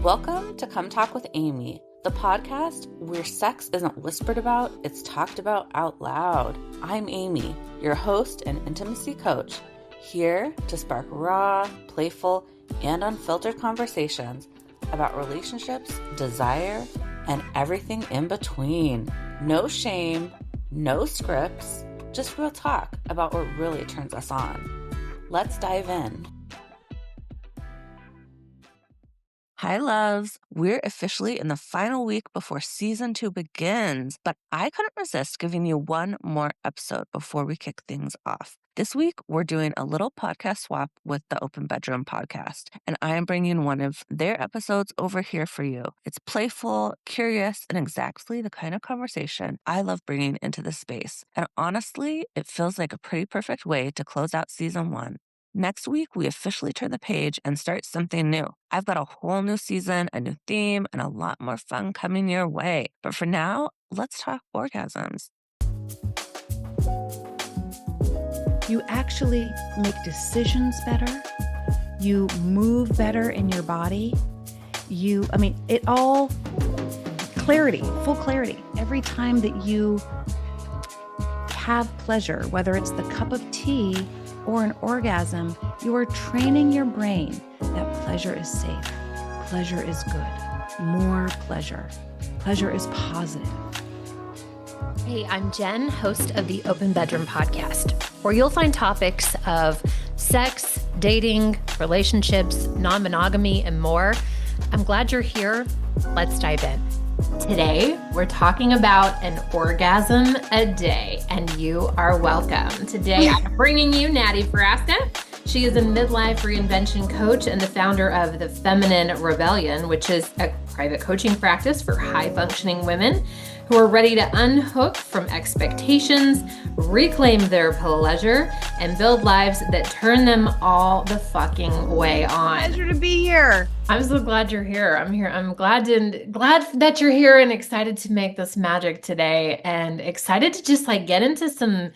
Welcome to Come Talk with Aimee, the podcast where sex isn't whispered about, it's talked about out loud. I'm Aimee, your host and intimacy coach, here to spark raw, playful, and unfiltered conversations about relationships, desire, and everything in between. No shame, no scripts, just real talk about what really turns us on. Let's dive in. Hi, loves. We're officially in the final week before season 2 begins, but I couldn't resist giving you one more episode before we kick things off. This week, we're doing a little podcast swap with the Open Bedroom podcast, and I am bringing one of their episodes over here for you. It's playful, curious, and exactly the kind of conversation I love bringing into the space. And honestly, it feels like a pretty perfect way to close out season 1. Next week, we officially turn the page and start something new. I've got a whole new season, a new theme, and a lot more fun coming your way. But for now, let's talk orgasms. You actually make decisions better. You move better in your body. It all clarity, full clarity. Every time that you have pleasure, whether it's the cup of tea or an orgasm, you are training your brain that pleasure is safe, pleasure is good, more pleasure. Pleasure is positive. Hey, I'm Jen, host of the Open Bedroom podcast, where you'll find topics of sex, dating, relationships, non-monogamy, and more. I'm glad you're here. Let's dive in. Today, we're talking about an orgasm a day, and you are welcome. Today, I'm bringing you Natty Frasca. She is a midlife reinvention coach and the founder of the Feminine Rebellion, which is a private coaching practice for high-functioning women who are ready to unhook from expectations, reclaim their pleasure, and build lives that turn them all the fucking way on. Pleasure to be here. I'm so glad you're here. I'm here. I'm glad that you're here and excited to make this magic today and excited to just get into some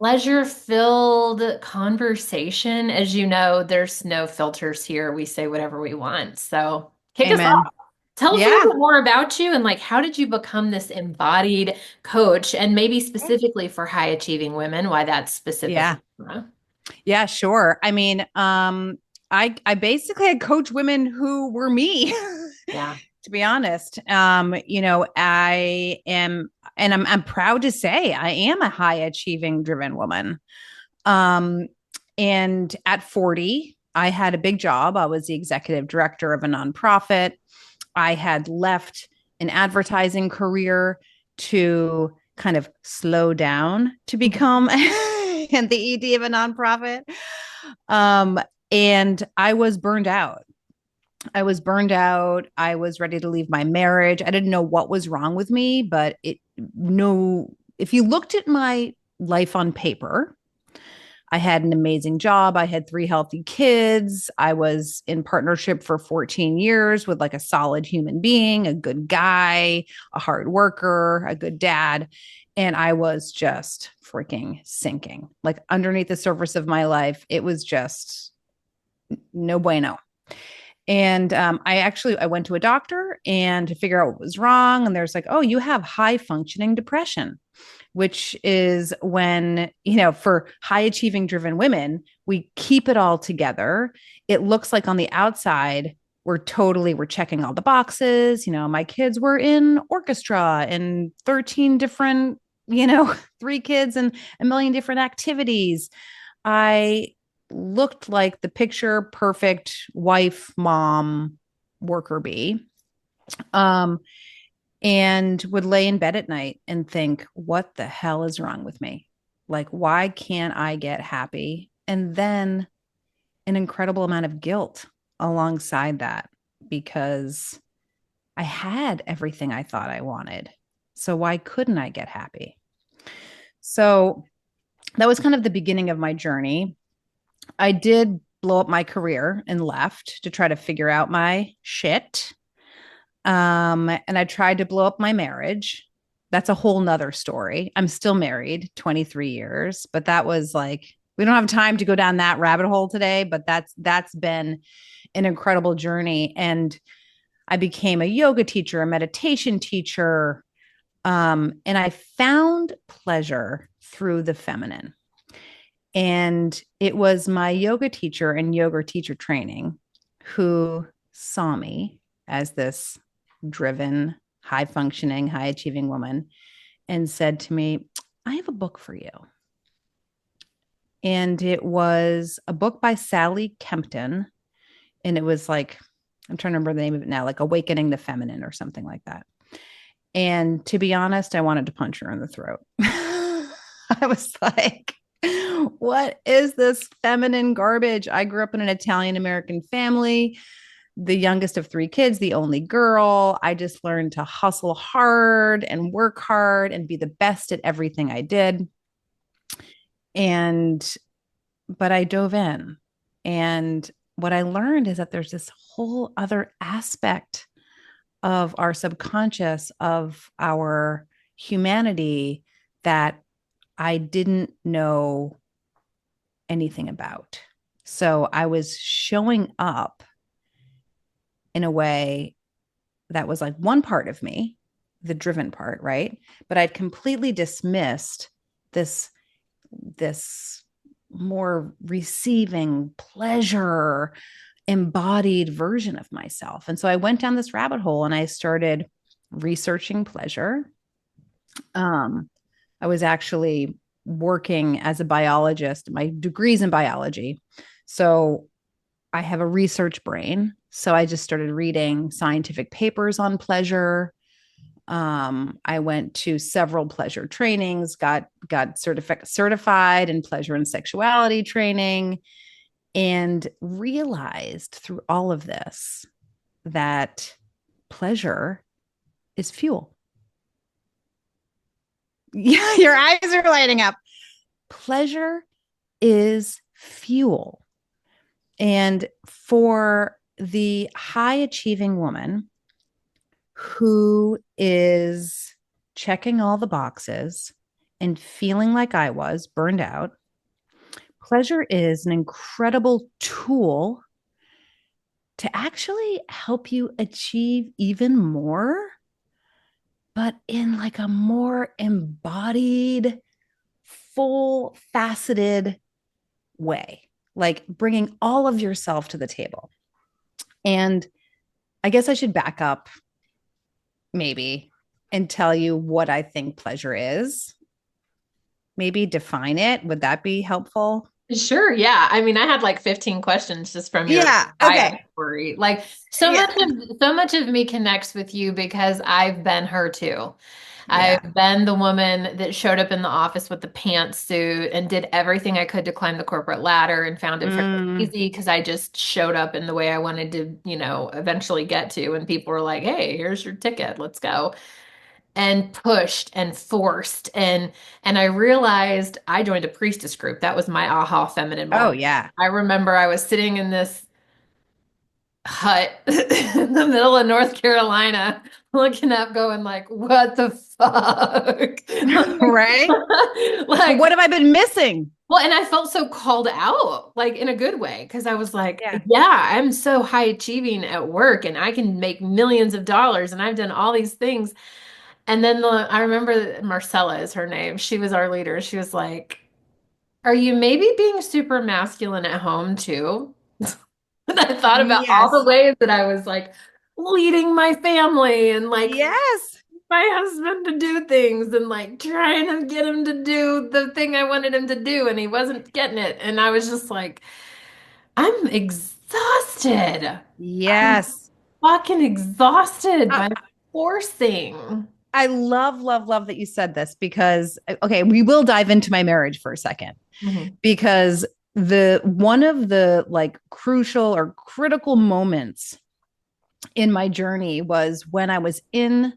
pleasure-filled conversation. As you know, there's no filters here. We say whatever we want. So kick us off. Tell us a little bit more about you and how did you become this embodied coach, and maybe specifically for high achieving women, why that's specific. Yeah, sure. I basically had coach women who were me. Yeah. To be honest, I am, and I'm proud to say I am a high achieving driven woman. And at 40, I had a big job. I was the executive director of a nonprofit. I had left an advertising career to kind of slow down to become and the ED of a nonprofit. And I was burned out. I was ready to leave my marriage. I didn't know what was wrong with me, but if you looked at my life on paper, I had an amazing job. I had 3 healthy kids. I was in partnership for 14 years with a solid human being, a good guy, a hard worker, a good dad. And I was just freaking sinking. Underneath the surface of my life, it was just no bueno. And I went to a doctor and to figure out what was wrong. And there's oh, you have high functioning depression, which is when, for high achieving driven women, we keep it all together. It looks like on the outside, we're checking all the boxes. My kids were in orchestra and 13 different, 3 kids and a million different activities. I looked like the picture perfect wife, mom, worker bee. And would lay in bed at night and think, what the hell is wrong with me? Why can't I get happy? And then an incredible amount of guilt alongside that, because I had everything I thought I wanted. So why couldn't I get happy? So that was kind of the beginning of my journey. I did blow up my career and left to try to figure out my shit. And I tried to blow up my marriage. That's a whole nother story. I'm still married 23 years, but that was We don't have time to go down that rabbit hole today, but that's been an incredible journey. And I became a yoga teacher, a meditation teacher, and I found pleasure through the feminine. And it was my yoga teacher and yoga teacher training who saw me as this driven, high functioning, high achieving woman and said to me, I have a book for you. And it was a book by Sally Kempton. And it was like, I'm trying to remember the name of it now, like Awakening the Feminine or something like that. And to be honest, I wanted to punch her in the throat. I was like, what is this feminine garbage? I grew up in an Italian American family, the youngest of three kids, the only girl. I just learned to hustle hard and work hard and be the best at everything I did. But I dove in. And what I learned is that there's this whole other aspect of our subconscious, of our humanity that I didn't know anything about. So I was showing up in a way that was like one part of me, the driven part, right? But I'd completely dismissed this more receiving pleasure embodied version of myself. And so I went down this rabbit hole and I started researching pleasure. I was actually working as a biologist. My degree's in biology. So I have a research brain. So I just started reading scientific papers on pleasure. I went to several pleasure trainings, got certified in pleasure and sexuality training, and realized through all of this that pleasure is fuel. Yeah, your eyes are lighting up. Pleasure is fuel. And for the high achieving woman who is checking all the boxes and feeling like I was burned out, pleasure is an incredible tool to actually help you achieve even more, but in like a more embodied, full faceted way, like bringing all of yourself to the table. And I guess I should back up maybe and tell you what I think pleasure is. Maybe define it. Would that be helpful? Sure. Yeah. I mean, I had like 15 questions just from your bio story. Like so much of me connects with you because I've been her too. Yeah. I've been the woman that showed up in the office with the pantsuit and did everything I could to climb the corporate ladder and found it fairly easy because I just showed up in the way I wanted to, eventually get to. And people were like, hey, here's your ticket. Let's go. And pushed and forced. And I realized I joined a priestess group. That was my aha feminine moment. Oh, yeah. I remember I was sitting in this hut in the middle of North Carolina, looking up, going like, what the fuck? Right? Like, what have I been missing? Well, and I felt so called out, like in a good way, because I was like, Yeah. I'm so high achieving at work and I can make millions of dollars and I've done all these things. And then I remember Marcella is her name. She was our leader. She was like, are you maybe being super masculine at home too? And I thought about all the ways that I was like leading my family and like my husband to do things and like trying to get him to do the thing I wanted him to do. And he wasn't getting it. And I was just like, I'm exhausted. Yes. I'm fucking exhausted by forcing. I love that you said this because, okay, we will dive into my marriage for a second because one of the like crucial or critical moments in my journey was when I was in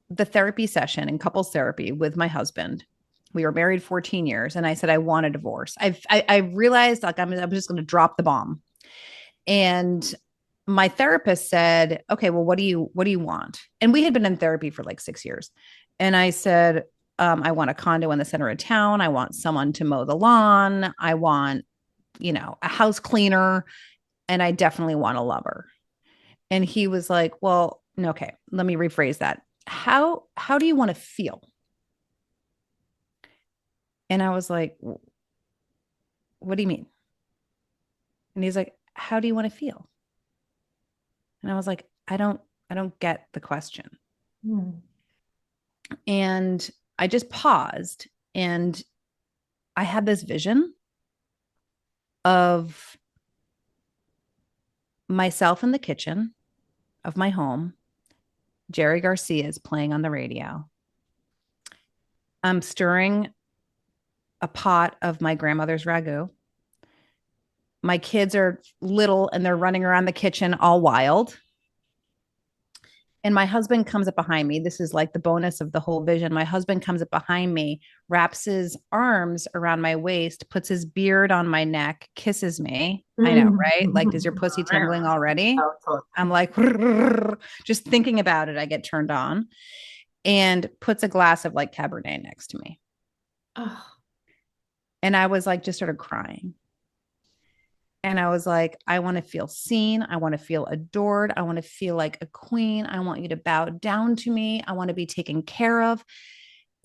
the therapy session in couples therapy with my husband. We were married 14 years and I said, I want a divorce. I realized like I'm just going to drop the bomb. And my therapist said, okay, well, what do you want? And we had been in therapy for like 6 years. And I said, I want a condo in the center of town. I want someone to mow the lawn. I want, a house cleaner. And I definitely want a lover. And he was like, well, okay, let me rephrase that. How do you want to feel? And I was like, what do you mean? And he's like, how do you want to feel? And I was like, I don't get the question. And I just paused, and I had this vision of myself in the kitchen of my home. Jerry Garcia is playing on the radio. I'm stirring a pot of my grandmother's ragu. My kids are little and they're running around the kitchen all wild. And my husband comes up behind me. This is like the bonus of the whole vision. My husband comes up behind me, wraps his arms around my waist, puts his beard on my neck, kisses me. I know, right? Like, is your pussy tingling already? I'm like, just thinking about it, I get turned on, and puts a glass of like Cabernet next to me. Oh. And I was like, just started crying. And I was like, I want to feel seen. I want to feel adored. I want to feel like a queen. I want you to bow down to me. I want to be taken care of.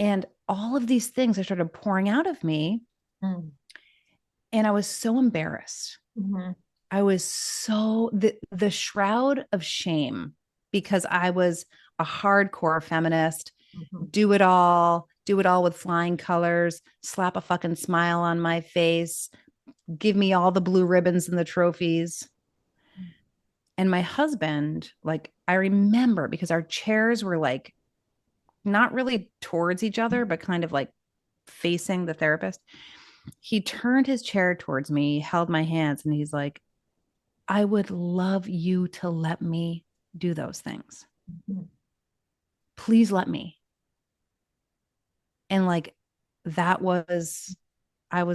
And all of these things are started pouring out of me. Mm. And I was so embarrassed. Mm-hmm. I was so, the shroud of shame, because I was a hardcore feminist, do it all with flying colors, slap a fucking smile on my face, give me all the blue ribbons and the trophies. And my husband, like, I remember, because our chairs were like not really towards each other, but kind of like facing the therapist. He turned his chair towards me, held my hands, and he's like, I would love you to let me do those things. Please let me. And like, I was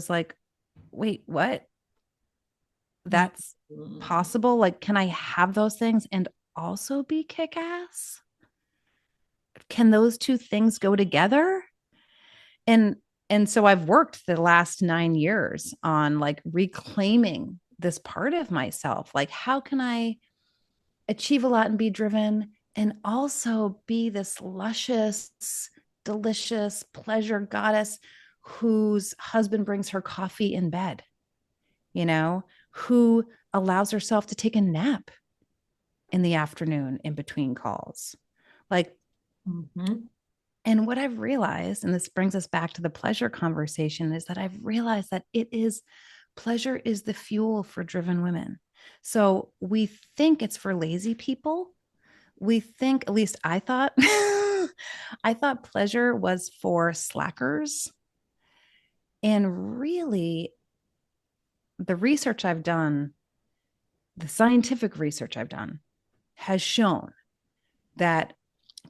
like, wait, what? That's possible? Like, can I have those things and also be kick-ass? Can those two things go together? And so I've worked the last 9 years on like reclaiming this part of myself. Like, how can I achieve a lot and be driven and also be this luscious, delicious pleasure goddess whose husband brings her coffee in bed, who allows herself to take a nap in the afternoon in between calls. Like, and what I've realized, and this brings us back to the pleasure conversation, is that I've realized that pleasure is the fuel for driven women. So we think it's for lazy people. We think, at least I thought, I thought pleasure was for slackers. And really, the research I've done, the scientific research I've done, has shown that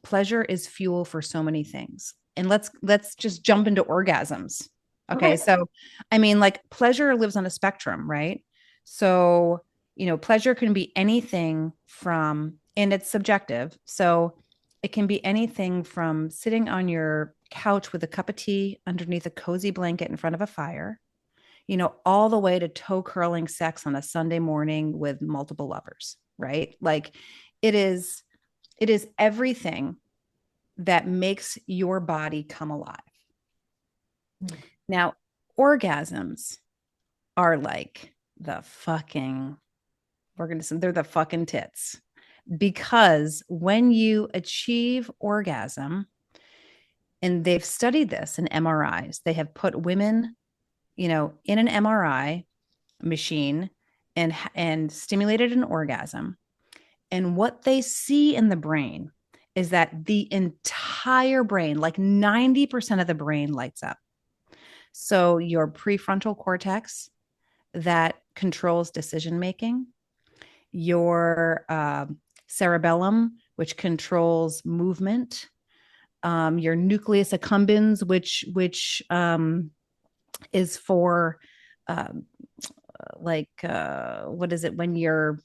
pleasure is fuel for so many things. And let's just jump into orgasms. Okay. So, I mean, like, pleasure lives on a spectrum, right? So, pleasure can be anything from, and it's subjective. So it can be anything from sitting on your couch with a cup of tea underneath a cozy blanket in front of a fire, all the way to toe curling sex on a Sunday morning with multiple lovers, right? Like, it is everything that makes your body come alive. Now, orgasms are like they're the fucking tits, because when you achieve orgasm, and they've studied this in MRIs, they have put women, in an MRI machine and stimulated an orgasm. And what they see in the brain is that the entire brain, like 90% of the brain, lights up. So your prefrontal cortex, that controls decision-making, your cerebellum, which controls movement, your nucleus accumbens, which is for what is it when you're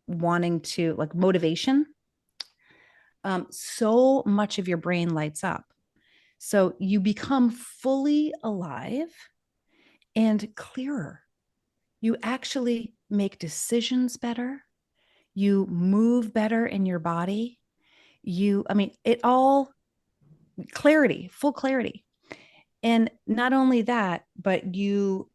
wanting to, like, motivation. So much of your brain lights up. So you become fully alive and clearer. You actually make decisions better. You move better in your body. It all clarity, full clarity. And not only that, but your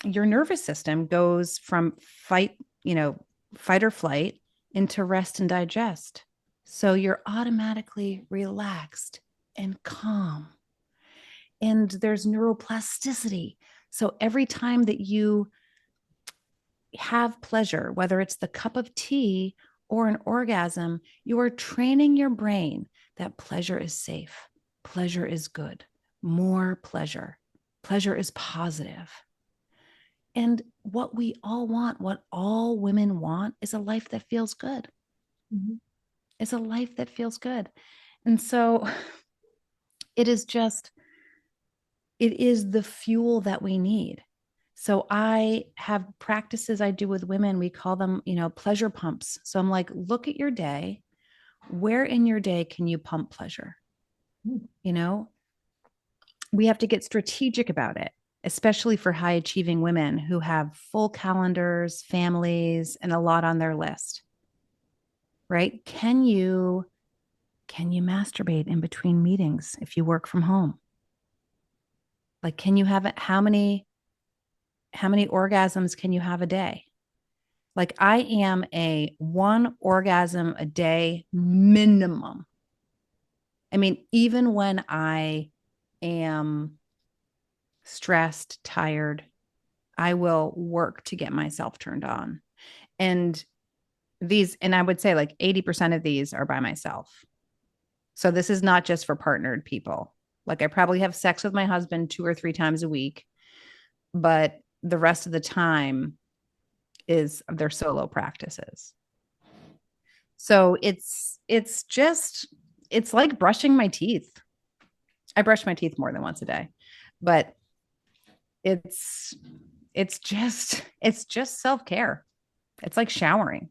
nervous system goes from fight or flight into rest and digest. So you're automatically relaxed and calm. And there's neuroplasticity. So every time that you have pleasure, whether it's the cup of tea or an orgasm, you are training your brain that pleasure is safe, pleasure is good, more pleasure, pleasure is positive. And what we all want, what all women want, is a life that feels good. Mm-hmm. It's a life that feels good. And so it is the fuel that we need. So I have practices I do with women. We call them, pleasure pumps. So I'm like, look at your day. Where in your day can you pump pleasure? We have to get strategic about it, especially for high achieving women who have full calendars, families, and a lot on their list. Right? Can you masturbate in between meetings if you work from home? Like, can you have it? How many orgasms can you have a day? Like, I am a 1 orgasm a day minimum. I mean, even when I am stressed, tired, I will work to get myself turned on. And I would say like 80% of these are by myself. So this is not just for partnered people. Like, I probably have sex with my husband 2 or 3 times a week, but the rest of the time is their solo practices. So it's like brushing my teeth. I brush my teeth more than once a day, but it's just self-care. It's like showering.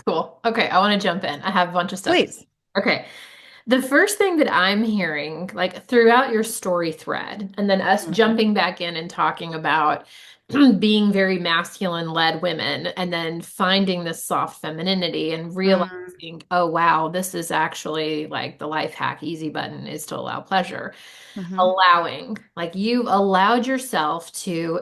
Cool. Okay, I want to jump in. I have a bunch of stuff. Please. Okay. The first thing that I'm hearing, like throughout your story thread, and then us jumping back in and talking about being very masculine led women, and then finding this soft femininity and realizing, oh, wow, this is actually like the life hack easy button is to allow pleasure. Allowing, like you've allowed yourself to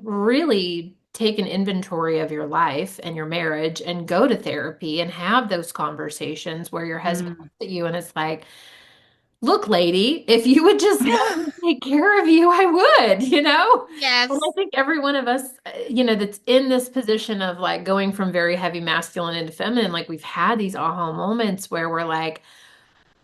really take an inventory of your life and your marriage and go to therapy and have those conversations where your husband looks at you and it's like, look, lady, if you would just let me take care of you, I would, Yes. And I think every one of us, that's in this position of like going from very heavy masculine into feminine, like we've had these aha moments where we're like,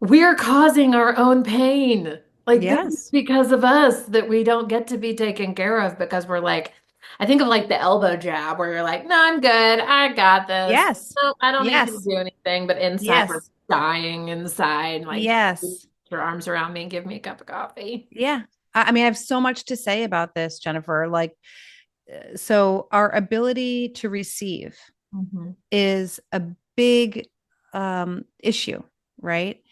we're causing our own pain. Like this is because of us that we don't get to be taken care of because we're like, I think of like the elbow jab where you're like, no, I'm good. I got this. Yes. No, I don't need Yes. you to do anything. But inside we're dying inside. Like, yes. put your arms around me and give me a cup of coffee. Yeah. I mean, I have so much to say about this, Jennifer. Like, so our ability to receive is a big issue, right?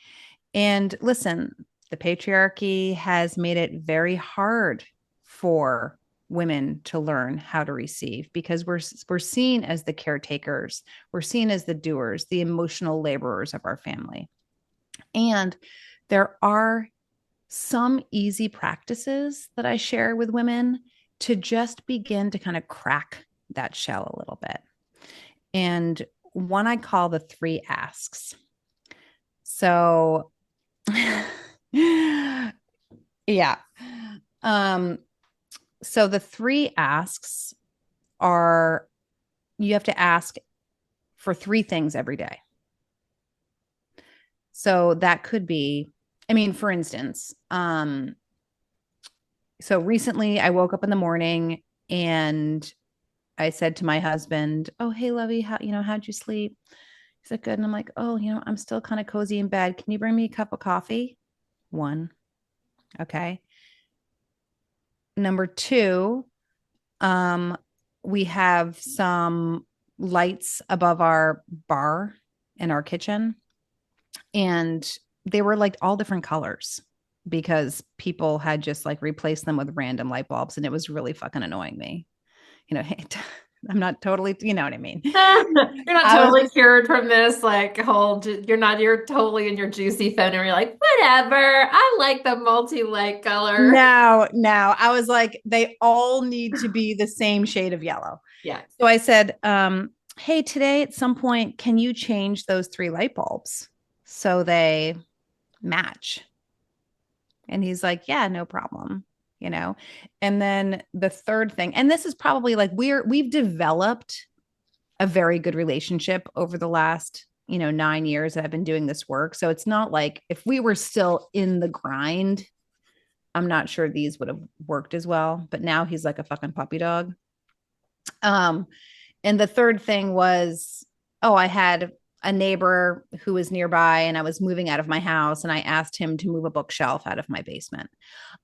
And listen, the patriarchy has made it very hard for women to learn how to receive because we're seen as the caretakers, we're seen as the doers, the emotional laborers of our family. And there are some easy practices that I share with women to just begin to kind of crack that shell a little bit. And one I call the 3 asks. So yeah. So the 3 asks are, you have to ask for 3 things every day. So that could be, I mean, for instance, so recently I woke up in the morning and I said to my husband, oh, hey, lovey, how'd you sleep? He said, good. And I'm like, oh, I'm still kind of cozy in bed. Can you bring me a cup of coffee? 1. Okay. Number 2, we have some lights above our bar in our kitchen, and they were like all different colors. because people had just like replaced them with random light bulbs, and it was really fucking annoying me. Hey, I'm not totally, you know what I mean? You're not I was totally cured from this, like you're totally in your juicy phone and you're like, whatever. I like the multi-light color. no, I was like, they all need to be the same shade of yellow. Yeah. So I said, hey, today at some point, can you change those 3 light bulbs so they match? And he's like, yeah, no problem. And then the third thing, and this is probably like we've developed a very good relationship over the last 9 years that I've been doing this work. So it's not like if we were still in the grind, I'm not sure these would have worked as well. But now he's like a fucking puppy dog. And the third thing was, I had a neighbor who was nearby and I was moving out of my house, and I asked him to move a bookshelf out of my basement.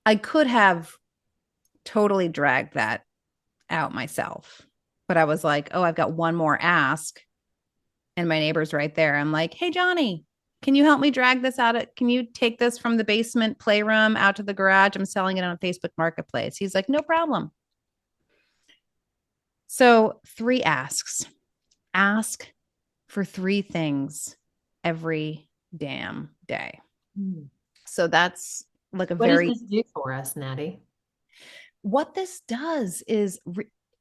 I could have totally dragged that out myself, but I was like, I've got one more ask. And my neighbor's right there. I'm like, hey, Johnny, can you help me drag this out? Can you take this from the basement playroom out to the garage? I'm selling it on Facebook Marketplace. He's like, no problem. So 3 asks. Ask for 3 things every damn day. So that's like what does this do for us, Natty? What this does is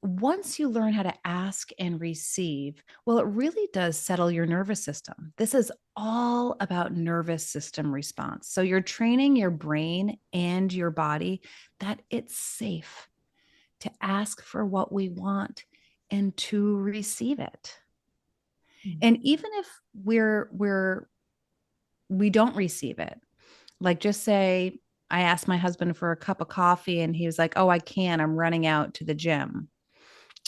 once you learn how to ask and receive, well, it really does settle your nervous system. This is all about nervous system response. So you're training your brain and your body that it's safe to ask for what we want and to receive it. And even if we don't receive it, like just say I asked my husband for a cup of coffee and he was like, I can't, I'm running out to the gym.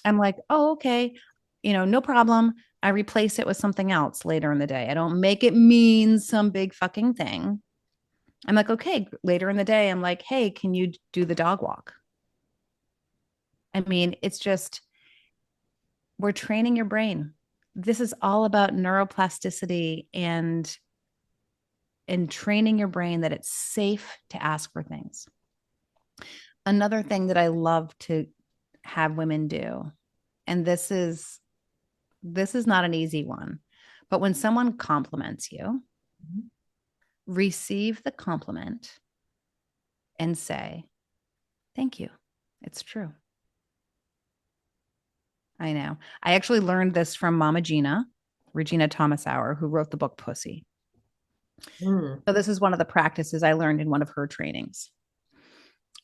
I'm like, okay, no problem. I replace it with something else later in the day. I don't make it mean some big fucking thing. I'm like, okay, later in the day, I'm like, hey, can you do the dog walk? I mean, it's just, we're training your brain. This is all about neuroplasticity and training your brain that it's safe to ask for things. Another thing that I love to have women do, and this is not an easy one, but when someone compliments you, receive the compliment and say, thank you. It's true. I know. I actually learned this from Mama Regina Thomas-Auer, who wrote the book Pussy. So this is one of the practices I learned in one of her trainings.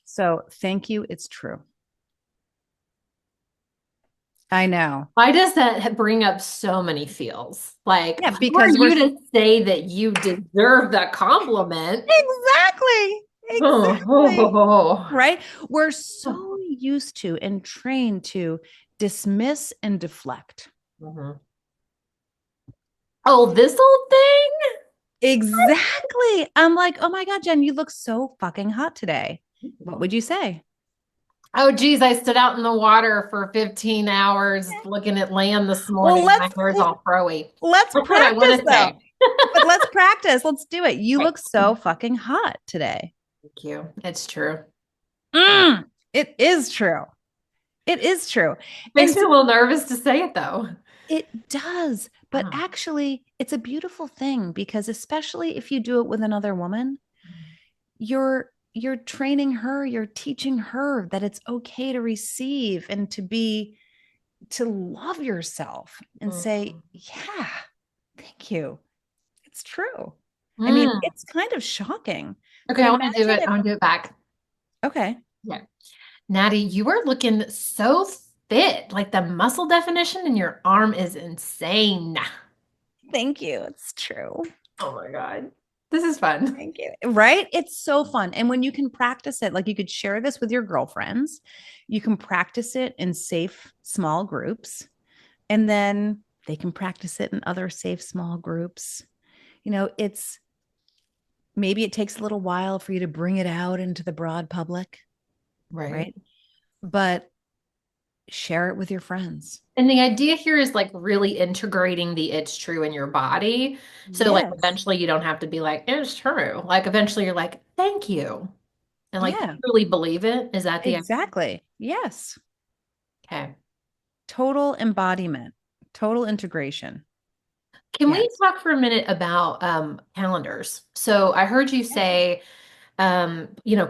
So thank you. It's true. I know. Why does that bring up so many feels? Like, because who are you to say that you deserve that compliment? Exactly. Right? We're so used to and trained to dismiss and deflect. Oh, this old thing? Exactly. I'm like, oh my God, Jen, you look so fucking hot today. What would you say? Oh, geez, I stood out in the water for 15 hours looking at land this morning. My hair's all froey. Let's practice, though. But let's practice. Let's do it. You look so fucking hot today. Thank you. It's true. It is true. It is true. Makes me a little nervous to say it, though. It does. But actually, it's a beautiful thing, because especially if you do it with another woman, you're training her, you're teaching her that it's okay to receive and to love yourself and say, yeah, thank you. It's true. I mean, it's kind of shocking. Okay, I want to do it. I want to do it back. Okay. Yeah. Natty, you are looking so fit. Like the muscle definition in your arm is insane. Thank you. It's true. Oh my God. This is fun. Thank you. Right? It's so fun. And when you can practice it, like you could share this with your girlfriends, you can practice it in safe, small groups, and then they can practice it in other safe, small groups. Maybe it takes a little while for you to bring it out into the broad public. Right. But share it with your friends. And the idea here is like really integrating the it's true in your body. So like eventually you don't have to be like, it's true. Like eventually you're like, thank you. And like Yeah, truly believe it. Is that the idea? exactly. Yes. Okay. Total embodiment, total integration. Can we Yes. talk for a minute about calendars? So I heard you Yeah. say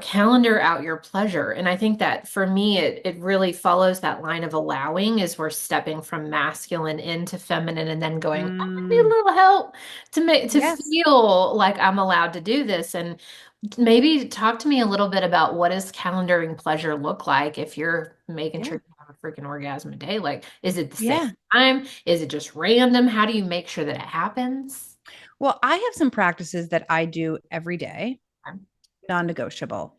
calendar out your pleasure. And I think that for me, it really follows that line of allowing as we're stepping from masculine into feminine and then going, I need a Mm, little help to make to yes. feel like I'm allowed to do this. And maybe talk to me a little bit about what does calendaring pleasure look like if you're making Yeah. sure you have a freaking orgasm a day? Like, is it the same Yeah. time? Is it just random? How do you make sure that it happens? Well, I have some practices that I do every day, non-negotiable.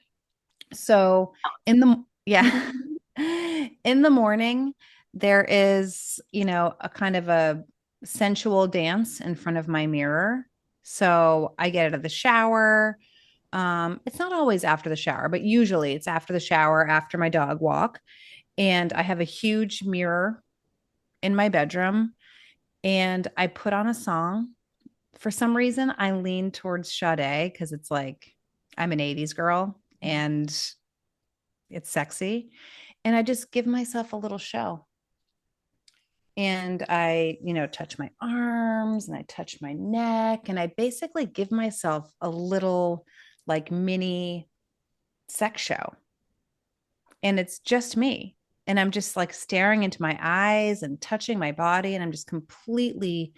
So yeah, in the morning, there is, a kind of a sensual dance in front of my mirror. So I get out of the shower. It's not always after the shower, but usually it's after the shower, after my dog walk. And I have a huge mirror in my bedroom and I put on a song. For some reason, I lean towards Sade because it's like I'm an 80s girl and it's sexy. And I just give myself a little show. And I, touch my arms and I touch my neck. And I basically give myself a little like mini sex show. And it's just me. And I'm just like staring into my eyes and touching my body. And I'm just completely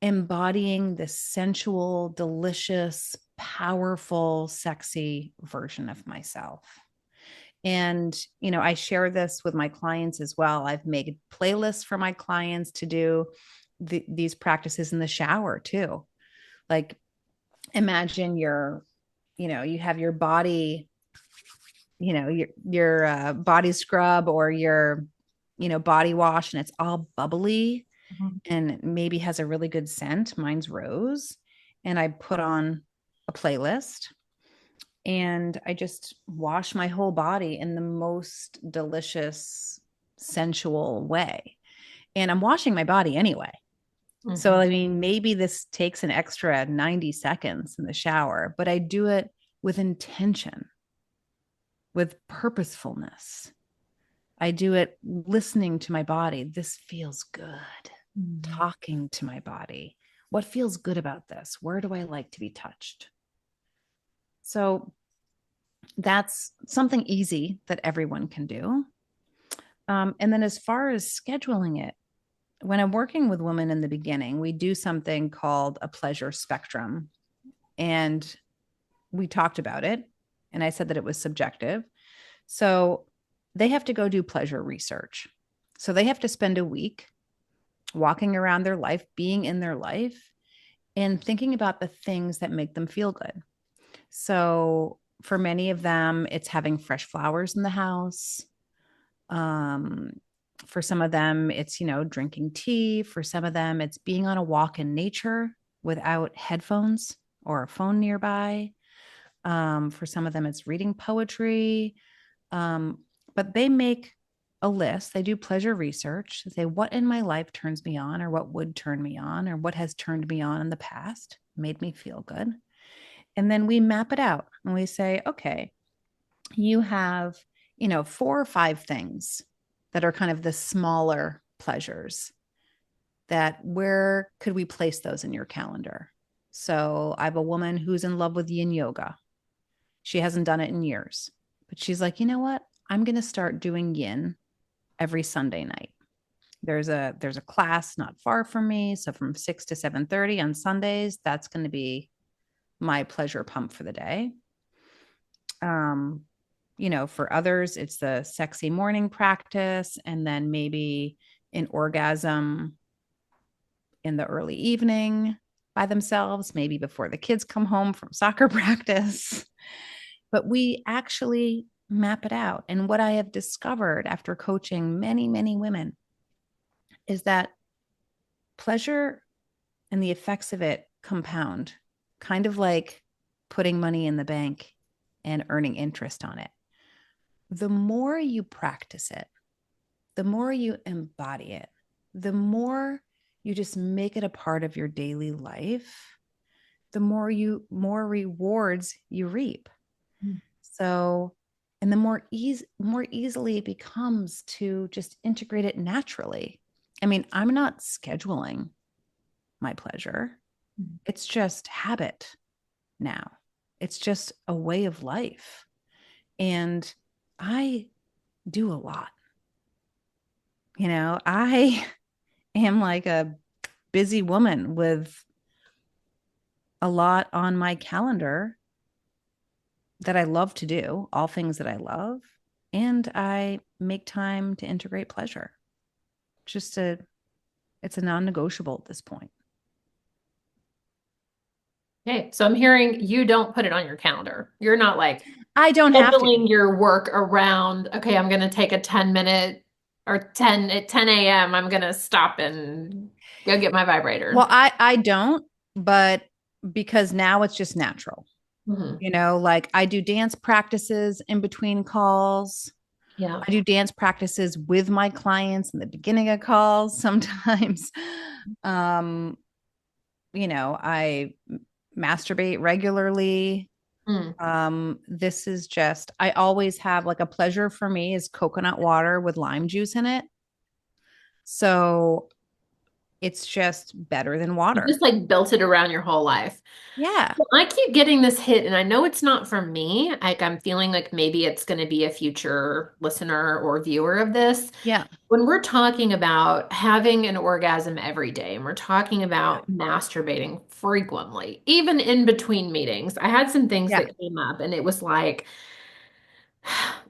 embodying this sensual, delicious, powerful, sexy version of myself. And, I share this with my clients as well. I've made playlists for my clients to do these practices in the shower too. Like imagine you have your body, your body scrub or your, body wash and it's all bubbly Mhm. and maybe has a really good scent. Mine's rose. And I put on a playlist and I just wash my whole body in the most delicious, sensual way. And I'm washing my body anyway. So, Mhm. I mean, maybe this takes an extra 90 seconds in the shower, but I do it with intention, with purposefulness. I do it listening to my body. This feels good. Mhm. Talking to my body. What feels good about this? Where do I like to be touched? So that's something easy that everyone can do. And then as far as scheduling it, when I'm working with women in the beginning, we do something called a pleasure spectrum. And we talked about it. And I said that it was subjective. So they have to go do pleasure research. So they have to spend a week walking around their life, being in their life, and thinking about the things that make them feel good. So for many of them, it's having fresh flowers in the house. Um, for some of them, it's, drinking tea. For some of them, it's being on a walk in nature without headphones or a phone nearby. For some of them, it's reading poetry. But they make a list. They do pleasure research. They say, what in my life turns me on, or what would turn me on, or what has turned me on in the past, made me feel good. And then we map it out and we say, okay, you have, 4 or 5 things that are kind of the smaller pleasures that where could we place those in your calendar? So I have a woman who's in love with yin yoga. She hasn't done it in years, but she's like, you know what? I'm going to start doing yin every Sunday night. There's a class not far from me, so from 6 to 7:30 on Sundays, that's going to be my pleasure pump for the day. Um, for others, it's the sexy morning practice and then maybe an orgasm in the early evening by themselves, maybe before the kids come home from soccer practice. But we actually map it out. And what I have discovered after coaching many, many women is that pleasure and the effects of it compound, kind of like putting money in the bank and earning interest on it. The more you practice it, the more you embody it, the more you just make it a part of your daily life, the more rewards you reap. Mm. So, and the more easily it becomes to just integrate it naturally. I mean, I'm not scheduling my pleasure. It's just habit now. It's just a way of life. And I do a lot. I am like a busy woman with a lot on my calendar that I love to do, all things that I love. And I make time to integrate pleasure. It's a non-negotiable at this point. Okay, so I'm hearing you don't put it on your calendar. You're not like I don't have to. scheduling your work around, okay, I'm going to take a 10-minute or 10 at 10 a.m. I'm going to stop and go get my vibrator. Well, I don't, but because now it's just natural. Mhm. Like I do dance practices in between calls. Yeah. I do dance practices with my clients in the beginning of calls sometimes. I masturbate regularly. This is just, I always have like a pleasure for me is coconut water with lime juice in it. So it's just better than You water. just like built it around your whole life. Yeah. Well, I keep getting this hit, and I know it's not for me. Like I'm feeling like maybe it's going to be a future listener or viewer of this. Yeah. When we're talking about having an orgasm every day, and we're talking about masturbating frequently, even in between meetings, I had some things Yeah. that came up, and it was like,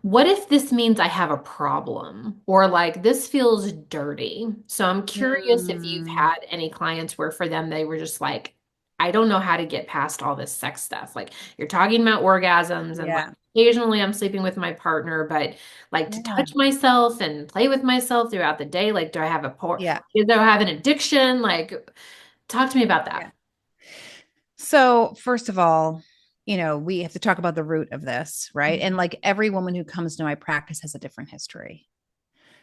what if this means I have a problem or like this feels dirty? So I'm curious if you've Mm, had any clients where for them they were just like, I don't know how to get past all this sex stuff. Like you're talking about orgasms and like yeah. occasionally I'm sleeping with my partner, but like to Yeah. touch myself and play with myself throughout the day, like do I have Yeah. do I have an addiction? Like talk to me about that. Yeah. So, first of all, we have to talk about the root of this, right? And like every woman who comes to my practice has a different history.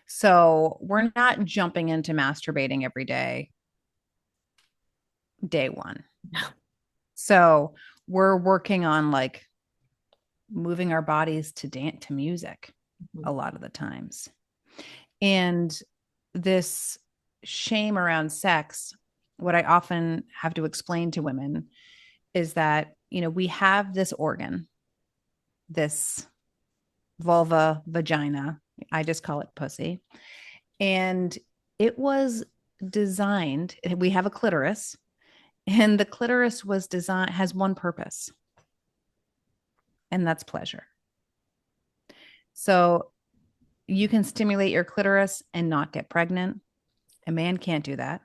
So, we're not jumping into masturbating every day one. So, we're working on like moving our bodies to dance to music a lot of the times. And this shame around sex, what I often have to explain to women is that, we have this organ, this vulva, vagina. I just call it pussy. And it was designed, we have a clitoris, and the clitoris was designed, has one purpose, and that's pleasure. So you can stimulate your clitoris and not get pregnant. A man can't do that.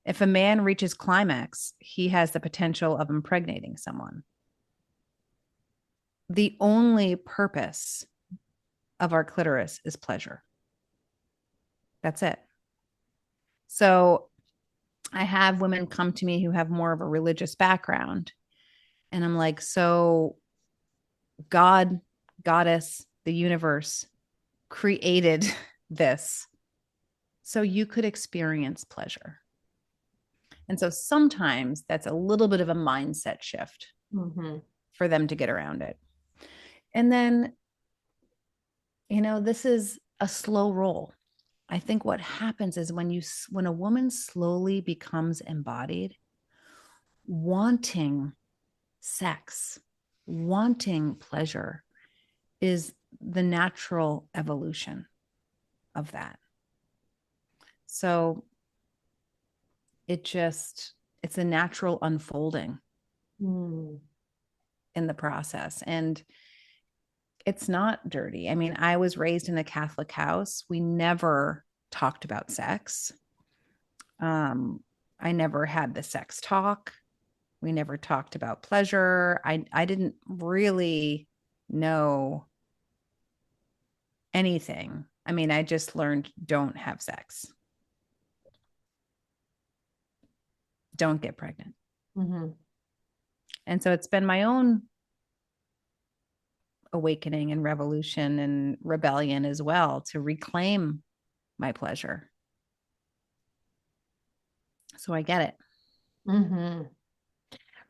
If a man reaches climax, he has the potential of impregnating someone. The only purpose of our clitoris is pleasure. That's it. So I have women come to me who have more of a religious background. And I'm like, so God, goddess, the universe created this so you could experience pleasure. And so sometimes that's a little bit of a mindset shift for them to get around it. And then, this is a slow roll. I think what happens is when a woman slowly becomes embodied, wanting sex, wanting pleasure is the natural evolution of that. So it's a natural unfolding in the process. And it's not dirty. I mean, I was raised in a Catholic house. We never talked about sex. I never had the sex talk. We never talked about pleasure. I didn't really know anything. I mean, I just learned don't have sex. Don't get pregnant. And so it's been my own awakening and revolution and rebellion as well to reclaim my pleasure. So I get it.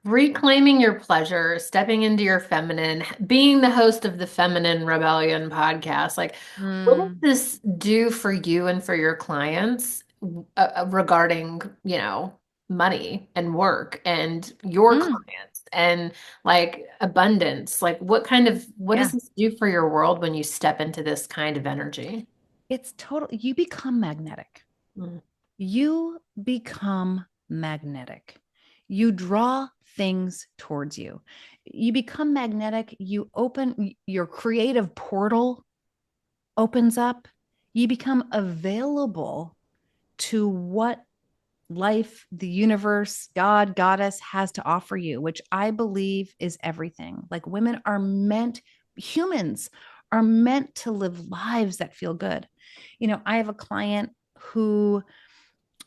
Reclaiming your pleasure, stepping into your feminine, being the host of the Feminine Rebellion podcast. Like, what does this do for you and for your clients regarding, money and work and your clients and like abundance? Like, what does this do for your world when you step into this kind of energy? It's you become magnetic. You become magnetic. You draw things towards you. You become magnetic. You open your creative portal, opens up. You become available to what life, the universe, God, goddess has to offer you, which I believe is everything. Like humans are meant to live lives that feel good. I have a client who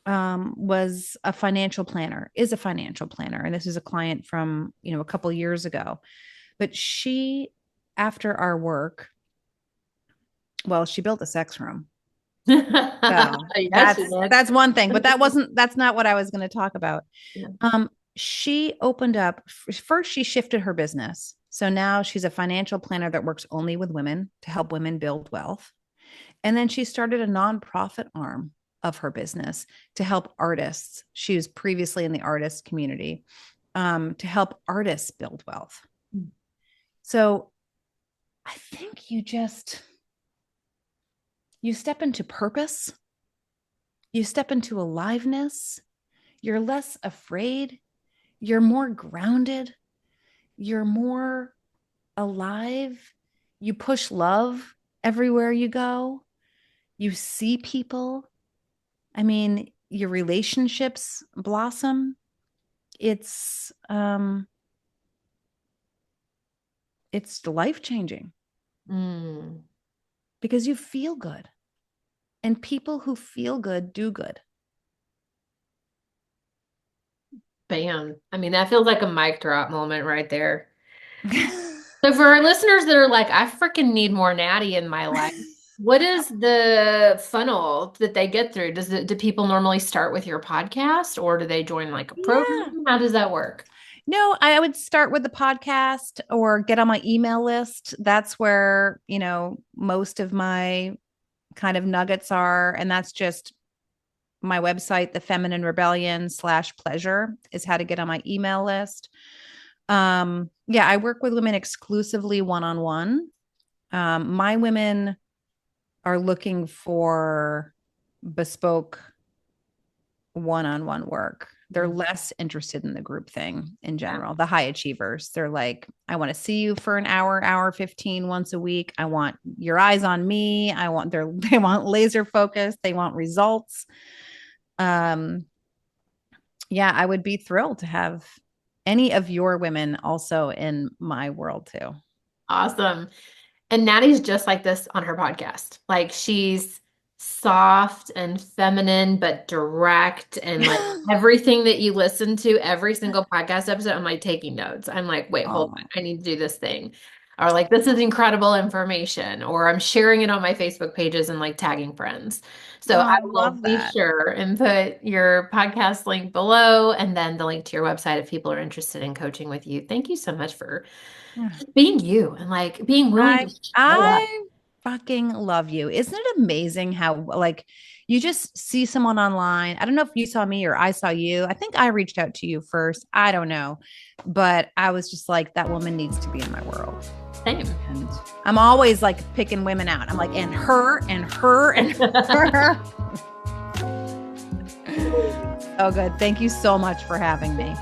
was a financial planner, is a financial planner. And this is a client from, a couple years ago. But she, after our work, she built a sex room. So that's one thing, but that's not what I was going to talk about. Yeah. She opened up, first she shifted her business. So now she's a financial planner that works only with women to help women build wealth. And then she started a nonprofit arm of her business to help artists. She was previously in the artist community, to help artists build wealth. So I think you step into purpose, you step into aliveness, you're less afraid, you're more grounded, you're more alive, you push love everywhere you go, you see people. I mean, your relationships blossom. It's life-changing. Because you feel good. And people who feel good do good. Bam. I mean, that feels like a mic drop moment right there. So for our listeners that are like, I freaking need more Natty in my life, what is the funnel that they get through? Do people normally start with your podcast, or do they join like a program? How does that work? No, I would start with the podcast or get on my email list. That's where, most of my kind of nuggets are. And that's just my website, the Feminine Rebellion /pleasure is how to get on my email list. I work with women exclusively one-on-one. My women are looking for bespoke one-on-one work. They're less interested in the group thing in general. The high achievers, they're like, I want to see you for an hour 15 once a week. I want your eyes on me. They want laser focus. They want results. I would be thrilled to have any of your women also in my world too. Awesome. And Natty's just like this on her podcast. Like, she's soft and feminine, but direct, and like everything that you listen to, every single podcast episode, I'm like taking notes. I'm like, wait, hold on. I need to do this thing. Or like, this is incredible information, or I'm sharing it on my Facebook pages and like tagging friends. So I will be sure and put your podcast link below, and then the link to your website if people are interested in coaching with you. Thank you so much for just being you and like being willing to show up. Fucking love you. Isn't it amazing how like you just see someone online? I don't know if you saw me or I saw you. I think I reached out to you first. I don't know. But I was just like, that woman needs to be in my world. Same. And I'm always like picking women out. I'm like, and her and her and her. Oh, good. Thank you so much for having me.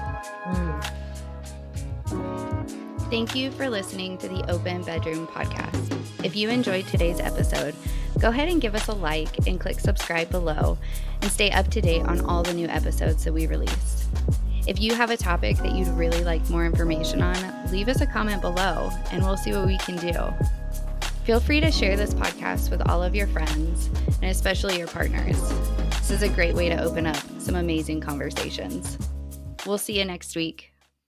Thank you for listening to the Open Bedroom Podcast. If you enjoyed today's episode, go ahead and give us a like and click subscribe below and stay up to date on all the new episodes that we release. If you have a topic that you'd really like more information on, leave us a comment below and we'll see what we can do. Feel free to share this podcast with all of your friends and especially your partners. This is a great way to open up some amazing conversations. We'll see you next week.